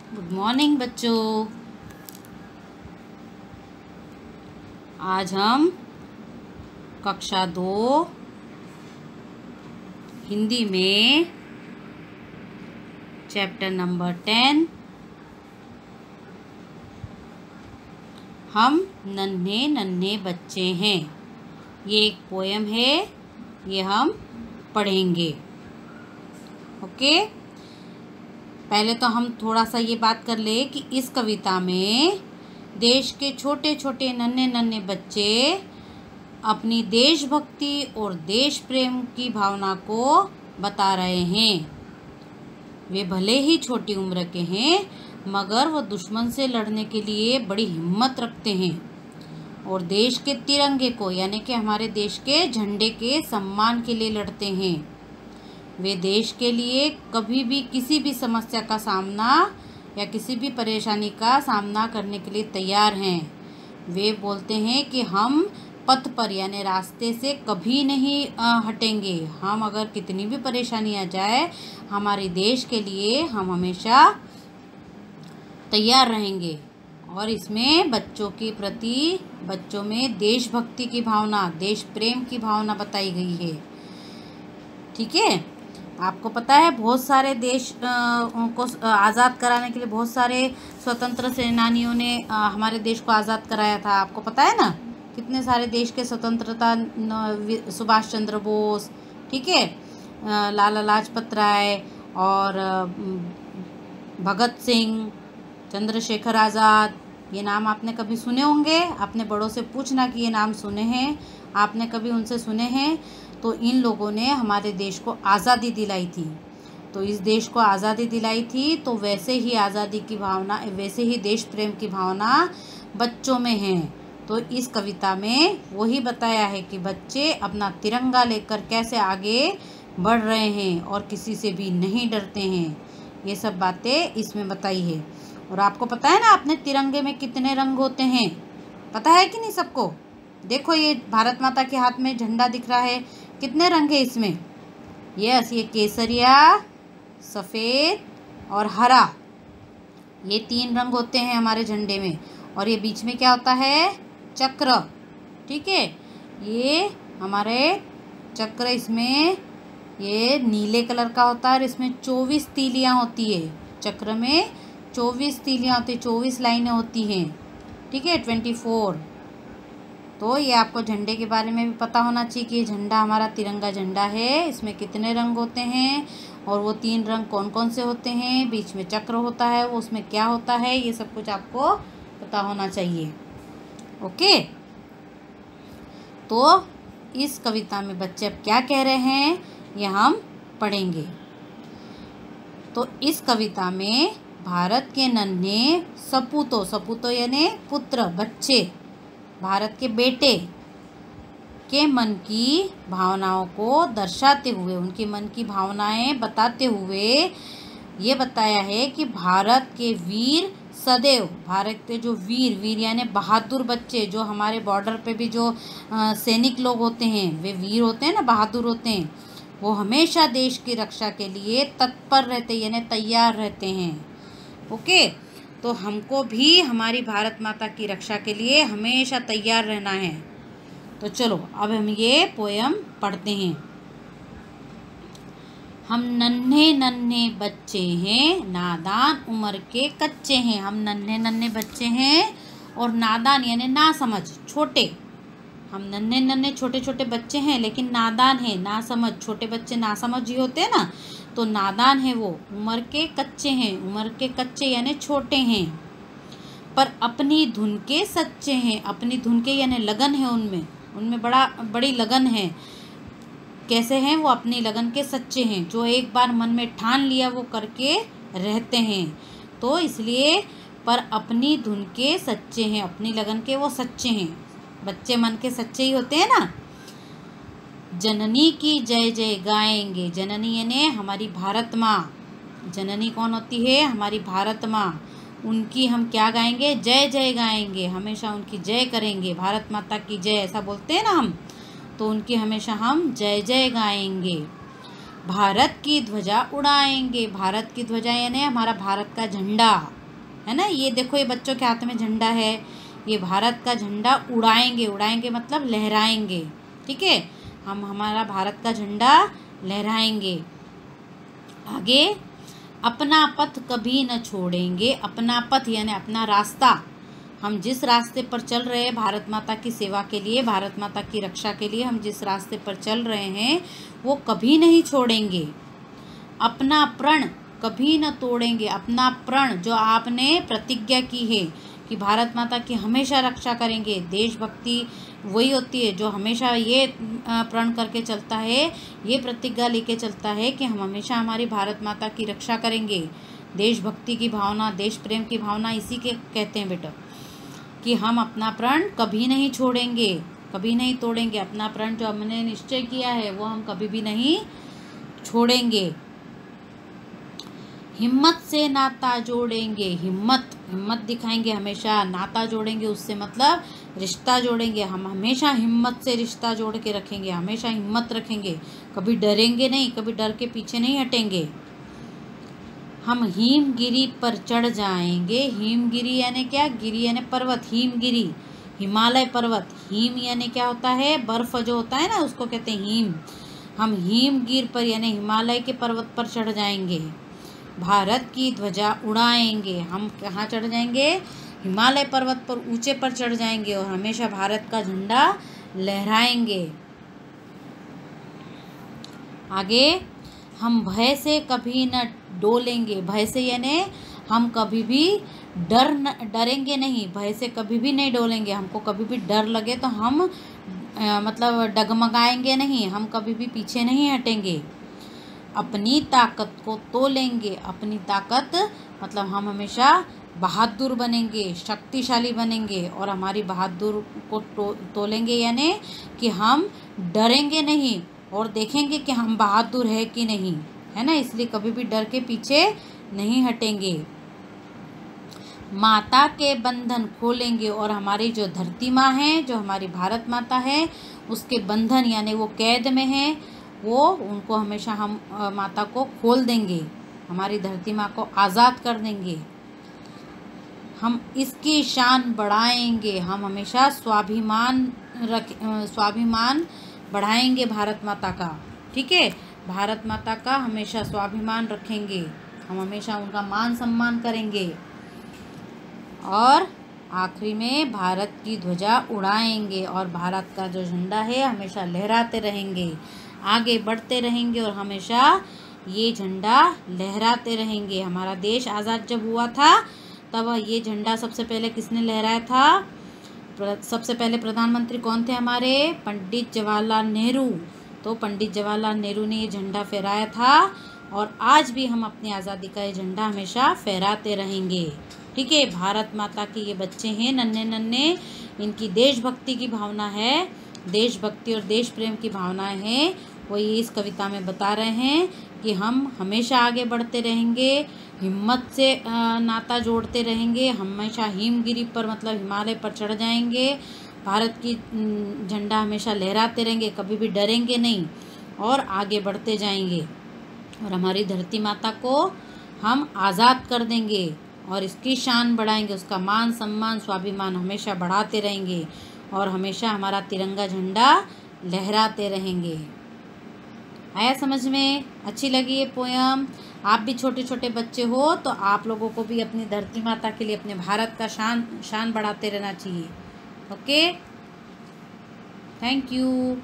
Good morning बच्चों। आज हम कक्षा 2 हिंदी में चैप्टर नंबर 10 हम नन्हे नन्हे बच्चे हैं, ये एक पोयम है, ये हम पढ़ेंगे। ओके, पहले तो हम थोड़ा सा ये बात कर ले कि इस कविता में देश के छोटे छोटे नन्हे नन्हे बच्चे अपनी देशभक्ति और देश प्रेम की भावना को बता रहे हैं। वे भले ही छोटी उम्र के हैं मगर वो दुश्मन से लड़ने के लिए बड़ी हिम्मत रखते हैं और देश के तिरंगे को यानी कि हमारे देश के झंडे के सम्मान के लिए लड़ते हैं। वे देश के लिए कभी भी किसी भी समस्या का सामना या किसी भी परेशानी का सामना करने के लिए तैयार हैं। वे बोलते हैं कि हम पथ पर यानी रास्ते से कभी नहीं हटेंगे। हम अगर कितनी भी परेशानी आ जाए हमारे देश के लिए हम हमेशा तैयार रहेंगे। और इसमें बच्चों के प्रति बच्चों में देशभक्ति की भावना, देश प्रेम की भावना बताई गई है। ठीक है, आपको पता है बहुत सारे देश को आज़ाद कराने के लिए बहुत सारे स्वतंत्र सेनानियों ने हमारे देश को आज़ाद कराया था। आपको पता है ना, कितने सारे देश के स्वतंत्रता, सुभाष चंद्र बोस, ठीक है, लाला लाजपत राय और भगत सिंह, चंद्रशेखर आज़ाद, ये नाम आपने कभी सुने होंगे। अपने बड़ों से पूछना कि ये नाम सुने हैं, आपने कभी उनसे सुने हैं। तो इन लोगों ने हमारे देश को आज़ादी दिलाई थी। तो इस देश को आज़ादी दिलाई थी तो वैसे ही आज़ादी की भावना, वैसे ही देश प्रेम की भावना बच्चों में है। तो इस कविता में वही बताया है कि बच्चे अपना तिरंगा लेकर कैसे आगे बढ़ रहे हैं और किसी से भी नहीं डरते हैं। ये सब बातें इसमें बताई है। और आपको पता है ना अपने तिरंगे में कितने रंग होते हैं, पता है कि नहीं सबको? देखो ये भारत माता के हाथ में झंडा दिख रहा है, कितने रंग है इसमें? यस, ये केसरिया, सफ़ेद और हरा, ये 3 रंग होते हैं हमारे झंडे में। और ये बीच में क्या होता है? चक्र। ठीक है, ये हमारे चक्र, इसमें ये नीले कलर का होता है और इसमें 24 तीलियाँ होती है। चक्र में 24 तीलियाँ होती है, 24 लाइनें होती हैं। ठीक है, 24। तो ये आपको झंडे के बारे में भी पता होना चाहिए कि ये झंडा हमारा तिरंगा झंडा है। इसमें कितने रंग होते हैं और वो 3 रंग कौन कौन से होते हैं, बीच में चक्र होता है, वो उसमें क्या होता है, ये सब कुछ आपको पता होना चाहिए। ओके, तो इस कविता में बच्चे अब क्या कह रहे हैं ये हम पढ़ेंगे। तो इस कविता में भारत के नन्हे सपूतों, सपूतों यानी पुत्र, बच्चे, भारत के बेटे के मन की भावनाओं को दर्शाते हुए, उनके मन की भावनाएं बताते हुए ये बताया है कि भारत के वीर सदैव, भारत के जो वीर यानी बहादुर बच्चे, जो हमारे बॉर्डर पे भी जो सैनिक लोग होते हैं, वे वीर होते हैं ना, बहादुर होते हैं, वो हमेशा देश की रक्षा के लिए तत्पर रहते यानी तैयार रहते हैं। ओके, तो हमको भी हमारी भारत माता की रक्षा के लिए हमेशा तैयार रहना है। तो चलो अब हम ये पोयम पढ़ते हैं। हम नन्हे नन्हे बच्चे हैं, नादान उम्र के कच्चे हैं। हम नन्हे नन्हे बच्चे हैं और नादान यानी ना समझ, छोटे। हम नन्हे नन्हे छोटे छोटे बच्चे हैं लेकिन नादान है, ना समझ। छोटे बच्चे ना समझ ही होते हैं ना, तो नादान है वो, उम्र के कच्चे हैं। उम्र के कच्चे यानी छोटे हैं पर अपनी धुन के सच्चे हैं। अपनी धुन के यानी लगन है उनमें, उनमें बड़ी लगन है। कैसे हैं वो? अपनी लगन के सच्चे हैं, जो एक बार मन में ठान लिया वो करके रहते हैं। तो इसलिए पर अपनी धुन के सच्चे हैं, अपनी लगन के वो सच्चे हैं। बच्चे मन के सच्चे ही होते हैं ना। जननी की जय जय गाएंगे। जननी यानी हमारी भारत माँ। जननी कौन होती है? हमारी भारत माँ। उनकी हम क्या गाएंगे? जय जय गाएंगे, हमेशा उनकी जय करेंगे। भारत माता की जय ऐसा बोलते हैं ना हम, तो उनकी हमेशा हम जय जय गाएंगे। भारत की ध्वजा उड़ाएंगे। भारत की ध्वजा यानी हमारा भारत का झंडा, है ना। ये देखो, ये बच्चों के हाथ में झंडा है, ये भारत का झंडा उड़ाएंगे, उड़ाएंगे मतलब लहराएंगे, ठीक है। हम हमारा भारत का झंडा लहराएंगे। आगे, अपना पथ कभी न छोड़ेंगे। अपना पथ यानी अपना रास्ता, हम जिस रास्ते पर चल रहे हैं भारत माता की सेवा के लिए, भारत माता की रक्षा के लिए हम जिस रास्ते पर चल रहे हैं वो कभी नहीं छोड़ेंगे। अपना प्रण कभी न तोड़ेंगे। अपना प्रण, जो आपने प्रतिज्ञा की है कि भारत माता की हमेशा रक्षा करेंगे। देशभक्ति वही होती है जो हमेशा ये प्रण करके चलता है, ये प्रतिज्ञा लेके चलता है कि हम हमेशा हमारी भारत माता की रक्षा करेंगे। देशभक्ति की भावना, देश प्रेम की भावना इसी के कहते हैं बेटा, कि हम अपना प्रण कभी नहीं छोड़ेंगे, कभी नहीं तोड़ेंगे। अपना प्रण जो हमने निश्चय किया है वो हम कभी भी नहीं छोड़ेंगे। हिम्मत से नाता जोड़ेंगे। हिम्मत दिखाएंगे हमेशा, नाता जोड़ेंगे उससे मतलब रिश्ता जोड़ेंगे। हम हमेशा हिम्मत से रिश्ता जोड़ के रखेंगे, हमेशा हिम्मत रखेंगे, कभी डरेंगे नहीं, कभी डर के पीछे नहीं हटेंगे। हम हिमगिरी पर चढ़ जाएंगे। हिमगिरी यानी क्या? गिरी यानी पर्वत, हिमगिरी हिमालय पर्वत। हिम यानी क्या होता है? बर्फ जो होता है ना, उसको कहते हैं हिम। हम हिमगिर पर यानी हिमालय के पर्वत पर चढ़ जाएंगे। भारत की ध्वजा उड़ाएंगे। हम कहाँ चढ़ जाएंगे? हिमालय पर्वत पर, ऊंचे पर चढ़ जाएंगे और हमेशा भारत का झंडा लहराएंगे। आगे, हम भय से कभी न डोलेंगे। भय से यानी हम कभी भी डरेंगे नहीं, भय से कभी भी नहीं डोलेंगे। हमको कभी भी डर लगे तो हम मतलब डगमगाएंगे नहीं, हम कभी भी पीछे नहीं हटेंगे। अपनी ताकत को तोलेंगे। अपनी ताकत मतलब हम हमेशा बहादुर बनेंगे, शक्तिशाली बनेंगे और हमारी बहादुर को तोलेंगे यानी कि हम डरेंगे नहीं और देखेंगे कि हम बहादुर है कि नहीं, है ना। इसलिए कभी भी डर के पीछे नहीं हटेंगे। माता के बंधन खोलेंगे और हमारी जो धरती माँ है, जो हमारी भारत माता है, उसके बंधन यानी वो कैद में है, वो उनको हमेशा हम माता को खोल देंगे, हमारी धरती माँ को आज़ाद कर देंगे। हम इसकी शान बढ़ाएंगे। हम हमेशा स्वाभिमान बढ़ाएंगे भारत माता का, ठीक है। भारत माता का हमेशा स्वाभिमान रखेंगे, हम हमेशा उनका मान सम्मान करेंगे। और आखिरी में भारत की ध्वजा उड़ाएंगे और भारत का जो झंडा है हमेशा लहराते रहेंगे, आगे बढ़ते रहेंगे और हमेशा ये झंडा लहराते रहेंगे। हमारा देश आज़ाद जब हुआ था तब ये झंडा सबसे पहले किसने लहराया था? सबसे पहले प्रधानमंत्री कौन थे हमारे? पंडित जवाहरलाल नेहरू। तो पंडित जवाहरलाल नेहरू ने ये झंडा फहराया था और आज भी हम अपनी आज़ादी का ये झंडा हमेशा फहराते रहेंगे, ठीक है। भारत माता के ये बच्चे हैं नन्हे नन्हे, इनकी देशभक्ति की भावना है, देशभक्ति और देश प्रेम की भावनाएं हैं, वो ये इस कविता में बता रहे हैं कि हम हमेशा आगे बढ़ते रहेंगे, हिम्मत से नाता जोड़ते रहेंगे, हमेशा हिमगिरी पर मतलब हिमालय पर चढ़ जाएंगे, भारत की झंडा हमेशा लहराते रहेंगे, कभी भी डरेंगे नहीं और आगे बढ़ते जाएंगे और हमारी धरती माता को हम आज़ाद कर देंगे और इसकी शान बढ़ाएंगे, उसका मान सम्मान स्वाभिमान हमेशा बढ़ाते रहेंगे और हमेशा हमारा तिरंगा झंडा लहराते रहेंगे। आया समझ में? अच्छी लगी ये पोयम? आप भी छोटे छोटे बच्चे हो तो आप लोगों को भी अपनी धरती माता के लिए, अपने भारत का शान बढ़ाते रहना चाहिए। Okay, thank you.